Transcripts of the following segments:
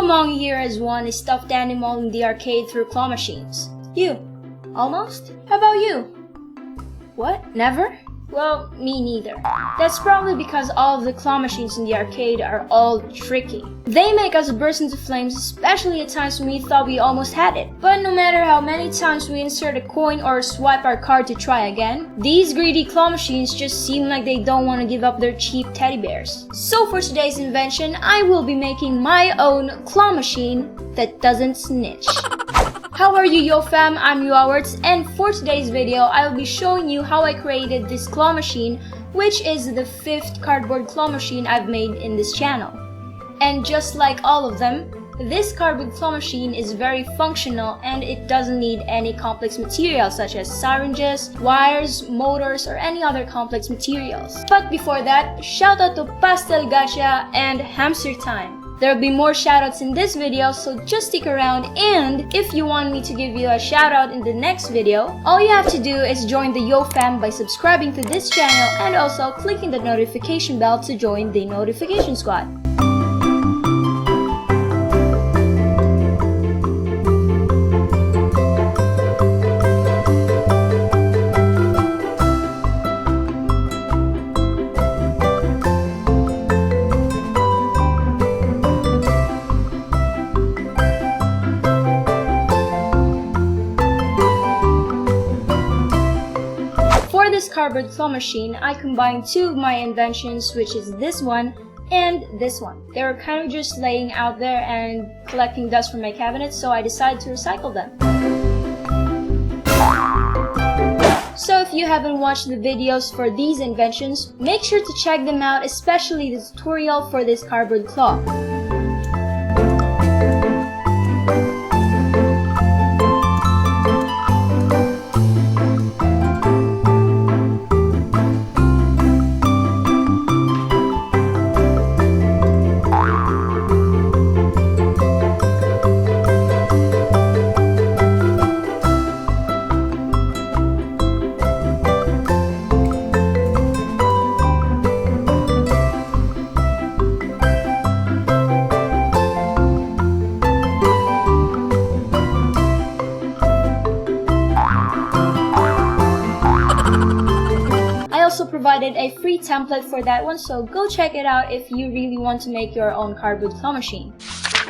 among you here has won a stuffed animal in the arcade through claw machines? You. Almost? How about you? What? Never? Well, me neither. That's probably because all of the claw machines in the arcade are all tricky. They make us burst into flames, especially at times when we thought we almost had it. But no matter how many times we insert a coin or swipe our card to try again, these greedy claw machines just seem like they don't want to give up their cheap teddy bears. So for today's invention, I will be making my own claw machine that doesn't snitch. How are you, yo fam? I'm Yowards, and for today's video, I will be showing you how I created this claw machine, which is the 5th cardboard claw machine I've made in this channel. And just like all of them, this cardboard claw machine is very functional and it doesn't need any complex materials such as syringes, wires, motors, or any other complex materials. But before that, shout out to Pastel Gacha and Hamster Time. There will be more shoutouts in this video, so just stick around, and if you want me to give you a shoutout in the next video, all you have to do is join the Yo Fam by subscribing to this channel and also clicking the notification bell to join the notification squad. For this cardboard claw machine, I combined 2 of my inventions, which is this one and this one. They were kind of just laying out there and collecting dust from my cabinet, so I decided to recycle them. So if you haven't watched the videos for these inventions, make sure to check them out, especially the tutorial for this cardboard claw. I also provided a free template for that one, so go check it out if you really want to make your own cardboard claw machine.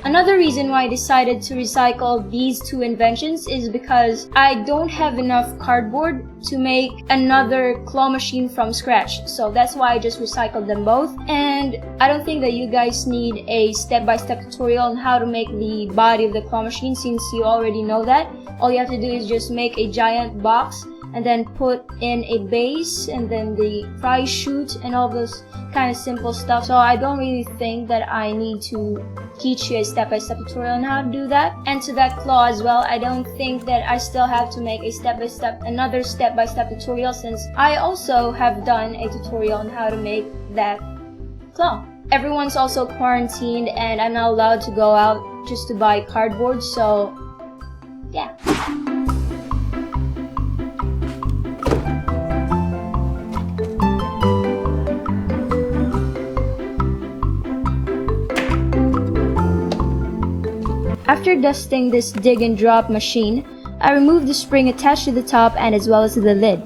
Another reason why I decided to recycle these 2 inventions is because I don't have enough cardboard to make another claw machine from scratch. So that's why I just recycled them both. And I don't think that you guys need a step-by-step tutorial on how to make the body of the claw machine, since you already know that. All you have to do is just make a giant box and then put in a base and then the prize chute and all those kind of simple stuff. So I don't really think that I need to teach you a step-by-step tutorial on how to do that. And to that claw as well, I don't think that I still have to make a another step-by-step tutorial, since I also have done a tutorial on how to make that claw. Everyone's also quarantined and I'm not allowed to go out just to buy cardboard, so yeah. After dusting this dig and drop machine, I removed the spring attached to the top and as well as the lid.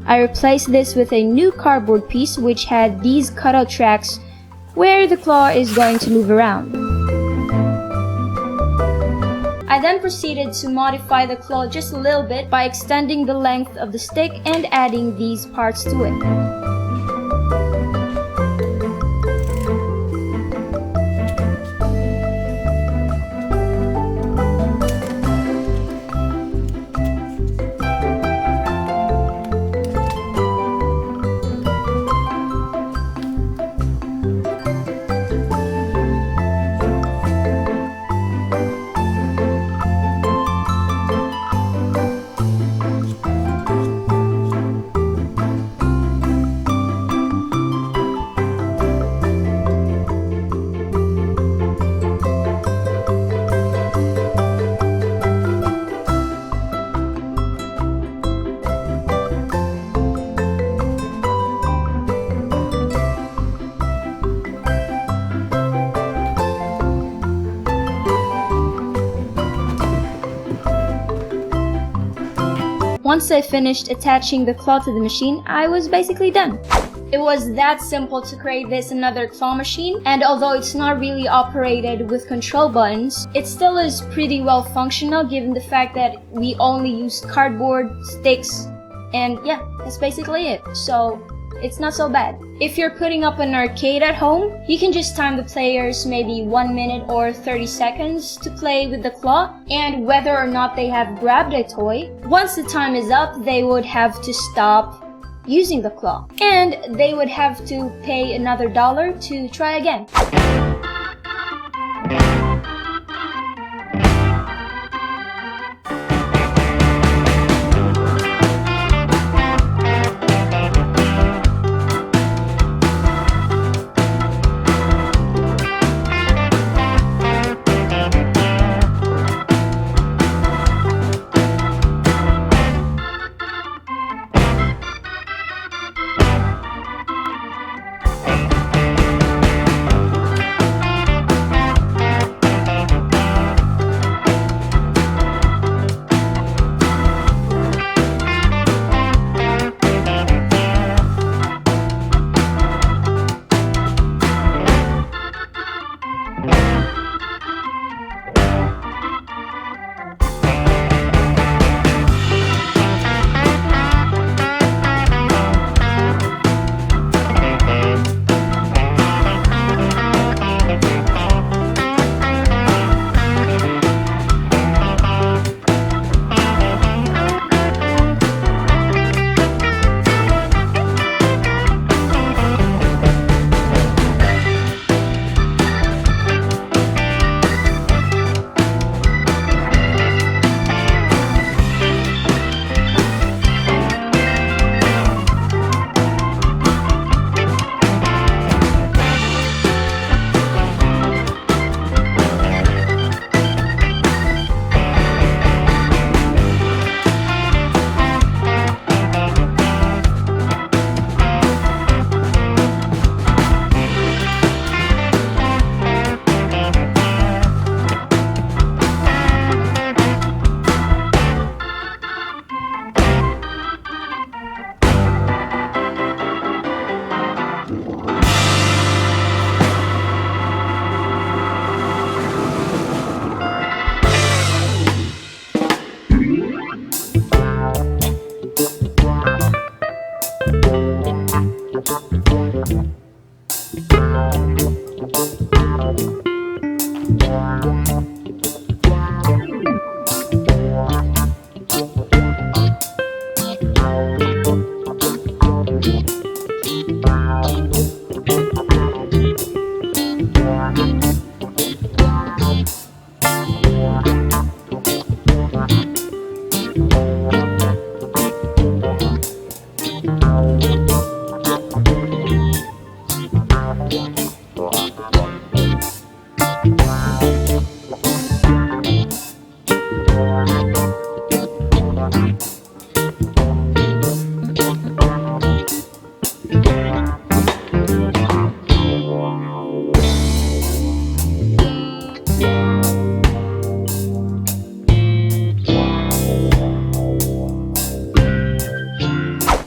I replaced this with a new cardboard piece which had these cutout tracks where the claw is going to move around. I then proceeded to modify the claw just a little bit by extending the length of the stick and adding these parts to it. once I finished attaching the claw to the machine, I was basically done. It was that simple to create this another claw machine, and although it's not really operated with control buttons, it still is pretty well functional given the fact that we only used cardboard, sticks, and yeah, that's basically it. So it's not so bad. If you're putting up an arcade at home, you can just time the players maybe 1 minute or 30 seconds to play with the claw, and whether or not they have grabbed a toy, once the time is up, they would have to stop using the claw, and they would have to pay another $1 to try again.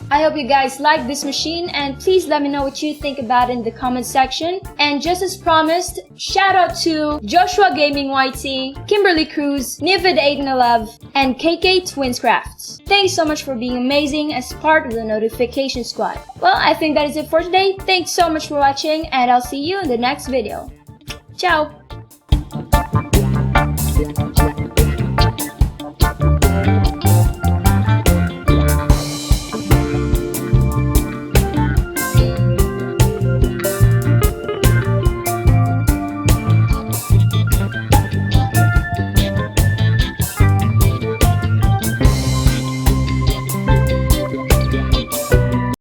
I hope you guys like this machine, and please let me know what you think about it in the comment section. And just as promised, shout out to Joshua Gaming YT, Kimberly Cruz, Nivid811, and KK Twinscrafts. Thanks so much for being amazing as part of the notification squad. Well, I think that is it for today. Thanks so much for watching, and I'll see you in the next video. Ciao!